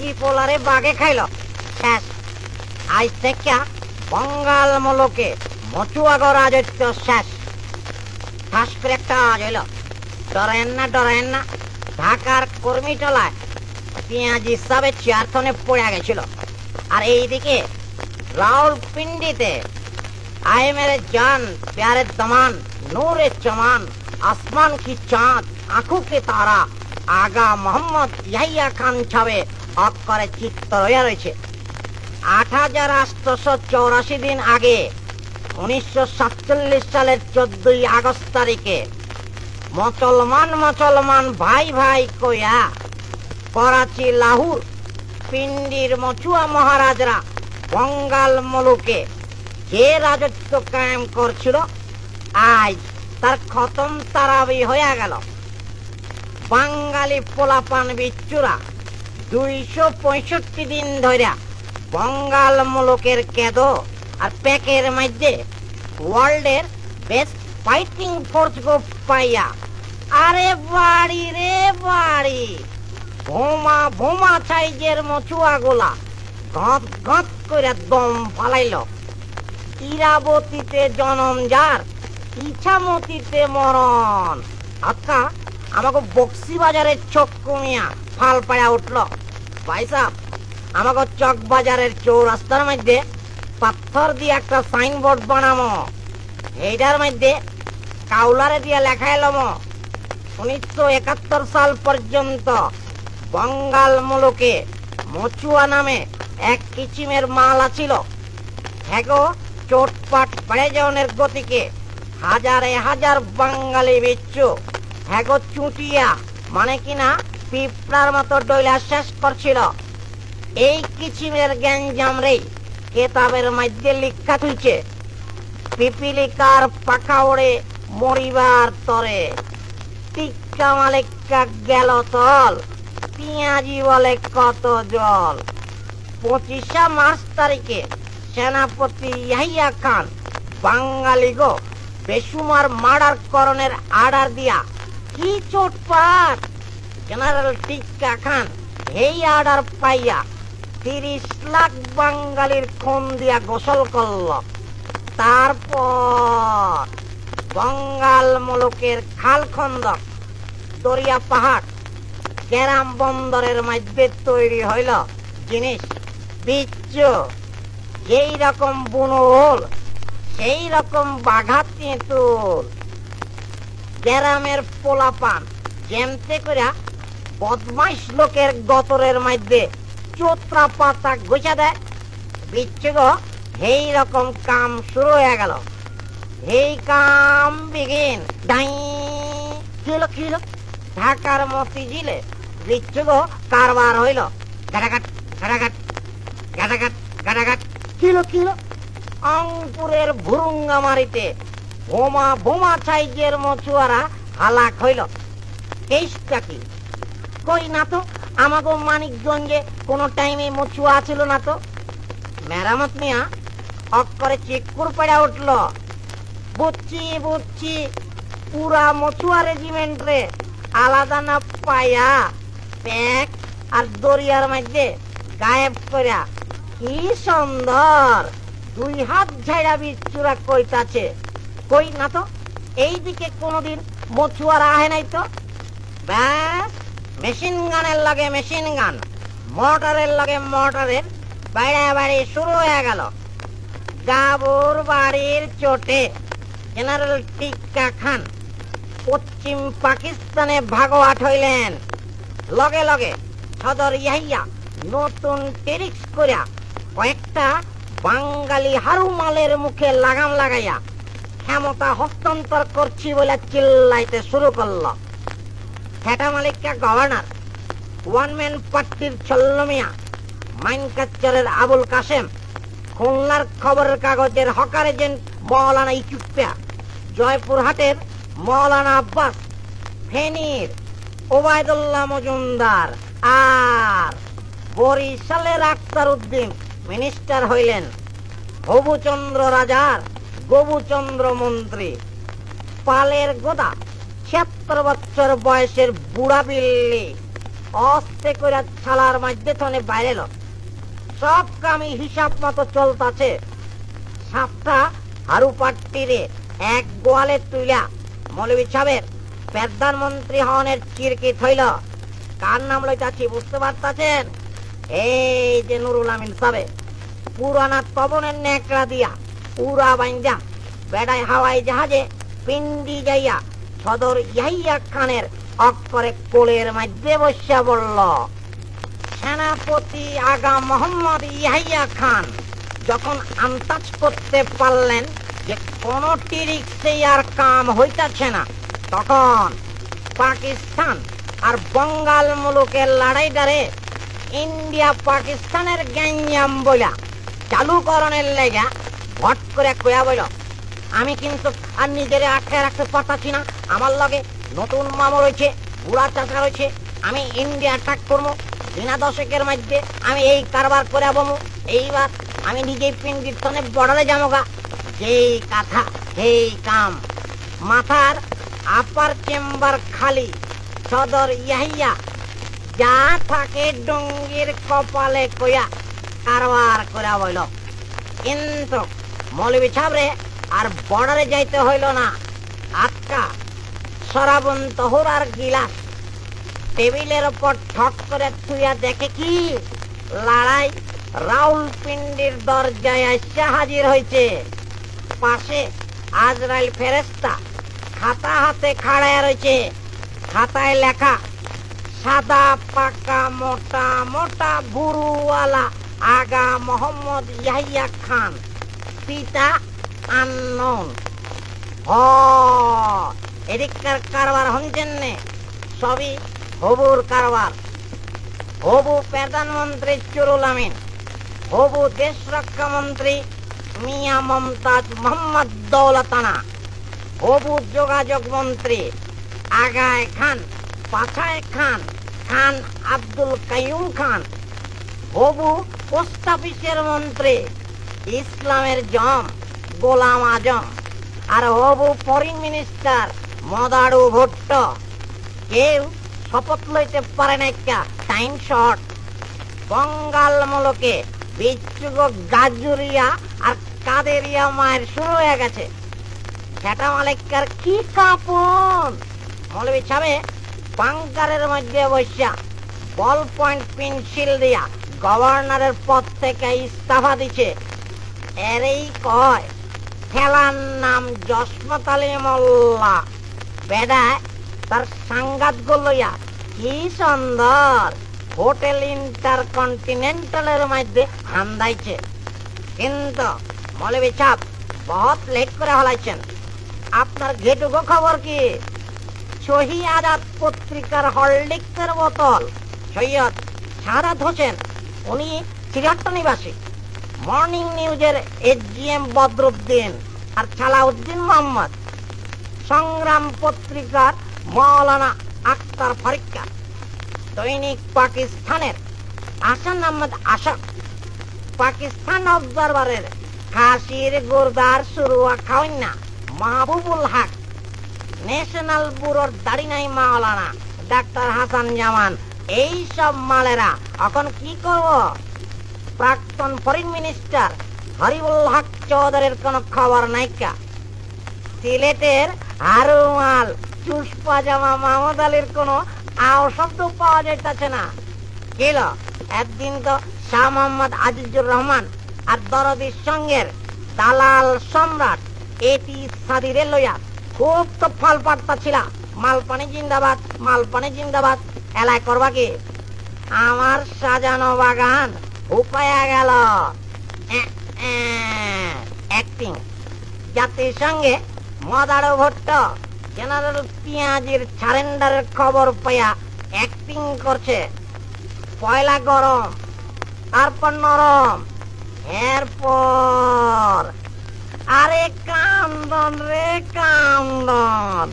বাকি পোলারে বাগে খাইল। শেষ। আজ থেকে বঙ্গাল মুলুকে মচুয়াগ রাজত্ব শেষ। ঠাস করে একটা আওয়াজ হইল, ডরেন না। ঢাকার কর্মীটলায় পেঁয়াজি সাহেবের চেয়ারথনে পড়ে গেছিল। আর এইদিকে রাউলপিন্ডিতে आए मेरे जान प्यारे दमान नूरे चमान आसमान की चांद आंखों के तारा आगा मोहम्मद ইয়াহিয়া খান ছাবে অক্ষরে চিত্ত রয়ে রয়েছে। 8884 দিন আগে 1947 সালের 14 আগস্ট তারিখে মুসলমান ভাই ভাই কইয়া করাচি লাহোর পিন্ডির মচুয়া মহারাজরা বঙ্গাল মুলুকে যে রাজত্ব কায়েম করছিল আজ তার খতম তারাবি হয়ে গেল। বাঙালি পোলাপান বিচ্চুরা 265 দিন ধরে বঙ্গাল মুলুকের কেদো আর প্যাকের মধ্যে ওয়ার্ল্ডের বেস্ট ফাইটিং ফোর্স গো পাইয়া আরে বাড়ি রে বাড়ি ভোমা সাইজের মচুয়া গোলা গপ গপ করে দম ফালাইল। ইরাবতীতে জনম যার ইছামতিতে মরণ। আচ্ছা আমাকে বক্সি বাজারের চক কমিয়া ফাল পাড়া উঠল। ভাই সাহেব আমাকে চক বাজারের চৌরাস্তার মধ্যে পাথর দিয়ে একটা সাইনবোর্ড বানামো। এইটার মধ্যে কাউলারে দিয়ে লেখা এলাম 1971 সাল পর্যন্ত বঙ্গাল মুলুকে মচুয়া নামে এক কিচিমের মাল আছিল। হ্যাগো চোটপাট বেড়ে যাওয়ার গতিকে হাজারে হাজার বাঙালি বিচ্ছু হ্যাগো চুটিয়া মানে কিনা পিঁপড়ার মতো ডইলা শেষ করছিল। এই কিচিমের গ্যাঞ্জাম রে কেতাবের মধ্যে লিখা থুইছে, পিপিলিকার পাখা ওড়ে মরিবার তরে, টিক্কা মালিকা গেল তল, পেঁয়াজি বলে কত জল। 25 মার্চ তারিখে সেনাপতি ইয়াহিয়া খান বাঙালি গো বেসুমার মার্ডার করণের আর্ডার দিয়া কি চোটপাট। জেনারেল টিক্কা খান এই আর্ডার পাইয়া 30 লাখ বাঙালির খুন দিয়া গোসল করল। তারপর বঙ্গাল মুলুকের খাল খন্দক দরিয়া পাহাড় গ্রাম বন্দরের মধ্যে তৈরি হইল জিনিস বিচ্ছু। যেই রকম বুনুল সেই রকম বাঘা তেঁতুল। গ্রামের পোলাপান যেমতে করে বদমাইশ লোকের গতরের মধ্যে চোত্রা পাতা গোছা দেয় বিচ্ছু গো, এই রকম কাম শুরু হয়ে গেল। এই কাম বিগিন ডাই খিল ঢাকার মতিঝিলে বিচ্ছু গো কারবার হইল। গাটাঘাট গাটাঘাট গাটাঘাট গাটাঘাট কিলো অঙ্কুরের ভুরুঙ্গামারিতে বোমা সাইজের মচুয়ারা হালাক হইল। কেসটা কি কই না তো আমাগো মানিকগঞ্জে কোনো টাইমে মচুয়া ছিল না তো। মেরামত মিয়া অক্ষরে চিকুর পড়া উঠল। বুঝছি পুরা মচুয়া রেজিমেন্ট রে আলাদা না পায়া প্যাক আর দরিয়ার মধ্যে গায়েব করিয়া কি সুন্দর 2 হাত ঝাড়া বিচ্ছুরা কইতাছে। কই না তো এইদিকে কোনদিন মচুয়ারা আহে নাই তো। ব্যাস মেশিন গানের লাগে মেশিন গান, মোটরের লাগে মোটরের বাড়ি শুরু হয়ে গেল। গাবুর বাড়ির চোটে জেনারেল টিক্কা খান পশ্চিম পাকিস্তানে ভাগোয়াট হইলেন। লগে লগে সদর ইয়াহিয়া নতুন টেরিক্স করিয়া কয়েকটা বাঙালি হারুমালের মুখে লাগাম লাগাইয়া ক্ষমতা হস্তান্তর করছি বলে চিল্লাইতে শুরু করল। হেটা মালিকা গভর্নর, ওয়ান ম্যান পার্টির ছল্লমিয়া মাইনকাচ্চরের আবুল কাসেম, খুলনার খবরের কাগজের হকার এজেন্ট মৌলানা ইকুপ্পা, জয়পুরহাটের মৌলানা আব্বাস, ফেনীর ওবায়দুল্লাহ মজুমদার আর বরিশালের আক্তার উদ্দিন মিনিস্টার হইলেন। হবুচন্দ্র রাজার গবুচন্দ্র মন্ত্রী, পালের গোদা 76 বছর বয়সের বুড়া বিল্লি অস্তে করে ছালার মধ্যে থনে বাইরে এলো। সব কামি হিসাব মতো চলতাছে। সাপটা হারু পাট্টিরে এক গোয়ালে তুইলা মৌলভী সাহেবের প্রধানমন্ত্রী হনের চিরকিত হইল। কার নাম লইতাছি বুঝতে পারতাছেন? এই যে নুরুল আমিন সাহেব পুরানা তবনের নেকড়া দিয়া পুরা বাইঞ্জা বেড়ায় হাওয়াই জাহাজে পিন্ডি যাইয়া সদর ইয়াহিয়া খানের অক্ষরে কোলের মধ্যে বসিয়া বলল। সেনাপতি আগা মোহাম্মদ ইয়াহিয়া খান যখন আন্দাজ করতে পারলেন যে কোন টিরিক্সে আর কাম হইতাছে না, তখন পাকিস্তান আর বঙ্গাল মুলুকের লড়াইটারে ইন্ডিয়া পাকিস্তানের গ্যাঞ্জাম বইলা চালু করণের লেগা ভট করে কয়া বইল, আমি কিন্তু আর নিজের আটকে রাখতে পারতাছি না। আমার লগে নতুন মামা রয়েছে, বুড়া চাষা রয়েছে, আমি ইন্ডিয়া অ্যাটাক করবো। বিনা দশকের মধ্যে আমি এই কারবার করে বমু। এইবার আমি নিজেই পিন্ডির বর্ডারে যাবো। যেই কথা সেই কাম। মাথার আপার চেম্বার খালি, সদর ইয়াহিয়া যা থাকে ডঙ্গির কপালে কইয়া কারবার করে বইল। কিন্তু মৌলভী সাহেবরে আর বর্ডারে যাইতে হইল না। আটকা সরাবন তহুর আর গিলাস টেবিলের উপর ঠক করে থুইয়া দেখে কি লড়াই রাউলপিন্ডির দরজায় এসে হাজির হয়েছে। পাশে আজরাইল ফেরেশতা খাতা হাতে খাড়ায় রয়েছে। খাতায় লেখা সাদা পাকা মোটা মোটা বুরুওয়ালা আগা মোহাম্মদ ইয়াহিয়া খান, পিতা আননোন। এদিককার কারবার হচ্ছেন নে সবই হবুর কারবার। হবু প্রধানমন্ত্রী নুরুল আমিন, হবু দেশ রক্ষা মন্ত্রী মিয়া মমতাজ মোহাম্মদ দৌলতানা, হবু যোগাযোগ মন্ত্রী আগায় খান পাছায় খান খান আব্দুল কাইয়ুম খান, হবু পোস্ট অফিসের মন্ত্রী ইসলামের জম গোলাম আজম, আর হবু ফরেন মিনিস্টার মদারু ভুট্টো। কেউ শপথ লইতে পারে না, টাইম শর্ট। বঙ্গাল মুলুকে বিচ্ছুক গাজুরিয়া আর কাদেরিয়া মায়ের শুরু হয়ে গেছে। সেটা মালিকার কি কাপন। মৌলভী সাহেব বাংকারের মধ্যে বসিয়া বল পয়েন্ট পেন্সিল দিয়া গভর্নরের পদ থেকে ইস্তফা দিছে। এরই কয় খেলার নাম জসমত আলী মোল্লা। বেড়ায় তার সাংঘাত লইয়া কি সুন্দর হোটেল ইন্টারকন্টিনেন্টালের মধ্যে হান্দাইছে। কিন্তু মৌলভী সাহেব বহুত লেট করে হলাইছেন। আপনার ঘেটুকো খবর কি? শহী আজাদ পত্রিকার হরলিক্সের বোতল সৈয়দ সাদাত হোসেন, উনি সিরাট্টা নিবাসী। মর্নিং নিউজের এসজিএম বদরুদ্দিন আর সালাউদ্দিন মোহাম্মদ। সংগ্রাম পত্রিকার মৌলানা আক্তার ফরিক্কা। দৈনিক পাকিস্তানের আসান আহমদ আশাক। পাকিস্তান অবজারভারের খাসির গুরদার সুরুয়া খাওয়ান্না মাহবুবুল হক। ন্যাশনাল ব্যুরোর দাড়ি নাই মাওলানা ডাক্তার হাসান জামান। এই সব মালেরা এখন কি করব? প্রাক্তন ফরেন মিনিস্টার হরিবুল হক চৌধুরীর কোন খবর নাইকা। সিলেটের হারুমাল চুষ্পা জামা মাহমুদ আলীর কোন আও শব্দ পাওয়া যাইতেছে না। কিল একদিন তো শাহ মোহাম্মদ আজিজুর রহমান আর দরদির সঙ্গের দালাল সম্রাট এটি সাদিরে লইয়া খুব তো ফল পাড়তাছিল। মালপানি জিন্দাবাদ, মালপানি জিন্দাবাদ। এলাই করবা কি? আমার সাজানো বাগান উপায়া গেল। অ্যাক্টিং। জাতিসংঘে মদারু ভুট্টো জেনারেল পিয়াজির সারেন্ডারের খবর পাইয়া অ্যাক্টিং করছে। পয়লা গরম, তারপর নরম, এরপর আরে কান্দন রে কান্দন।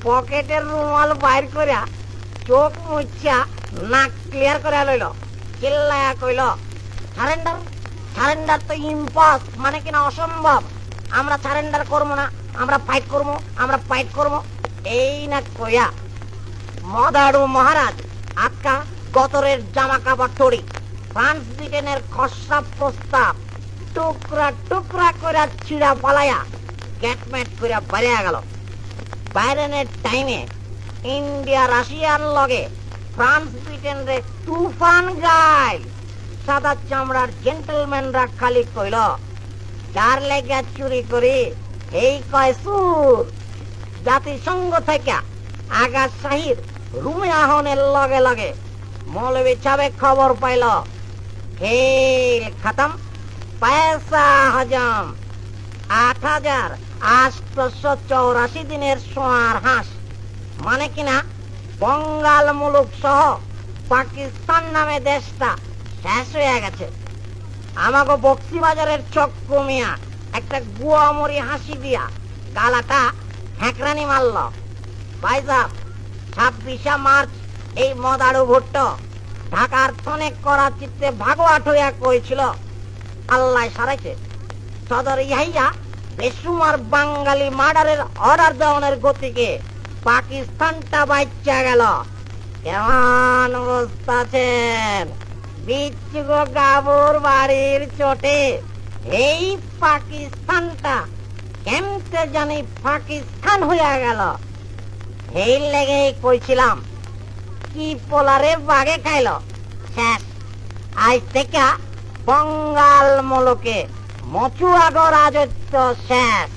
পকেটের রুমাল বাইর করিয়া চোখ মুছা নাক ক্লিয়ার করে লইল। চিল্লায়া কইল, সারেন্ডার সারেন্ডার তো ইম্পস, মানে কিনা অসম্ভব। আমরা সারেন্ডার করবো না, আমরা ফাইট করবো, আমরা ফাইট করবো। এই না কইয়া মদারু মহারাজ আটকা গতরের জামা কাপড় তৈরি ফ্রান্স ব্রিটেনের খসড়া প্রস্তাব টুকরা টুকরা করে ছিঁড়া পালাইয়া গেটমেট করে বেরিয়ে গেল। বাইরনের টাইমে ইন্ডিয়া রাশিয়ার লগে ফ্রান্স ব্রিটেন রে তুফান গাইল। সাদা চামড়ার জেন্টলম্যানরা খালি কইল যার লেগে চুরি করি এই কয় সুর। জাতিসংঘ থেকে আগা শাহির রুমে আহনের লগে লগে মৌলবী সাহেব খবর পাইল খেল খতম, পয়সা হজম। 8,884 দিনের সোয়ার হাঁস মানে কিনা বঙ্গাল মুলুক সহ পাকিস্তান নামে দেশটা শেষ হয়ে গেছে। আমাকে বক্সিবাজারের চক্কু মিয়া একটা গুয়ামরি হাসি দিয়া গালাটা হ্যাঁকরানি মারল। ভাইসাব 26শে মার্চ এই মদারু ভুট্টো ঢাকার তনেক করাচিতে ভাগোয়াট হইয়া কইছিল আল্লাহ সারাইছে সদর ইহাইয়া বেসুমার বাঙালি মার্ডারের অর্ডার দেওয়ানের গতিকে পাকিস্তানটা বাচ্চা গেল। কেমন অবস্থা আছেন বিচ্ছুগো গাবুর বাড়ির চোটে? এই পাকিস্তানটা কেমতে জানি পাকিস্তান হইয়া গেল। এই লেগেই কইছিলাম কি পোলারে বাগে খাইল শেষ। আজ থেকে বঙ্গাল মুলুকে মচুয়াগো রাজত্ব শেষ।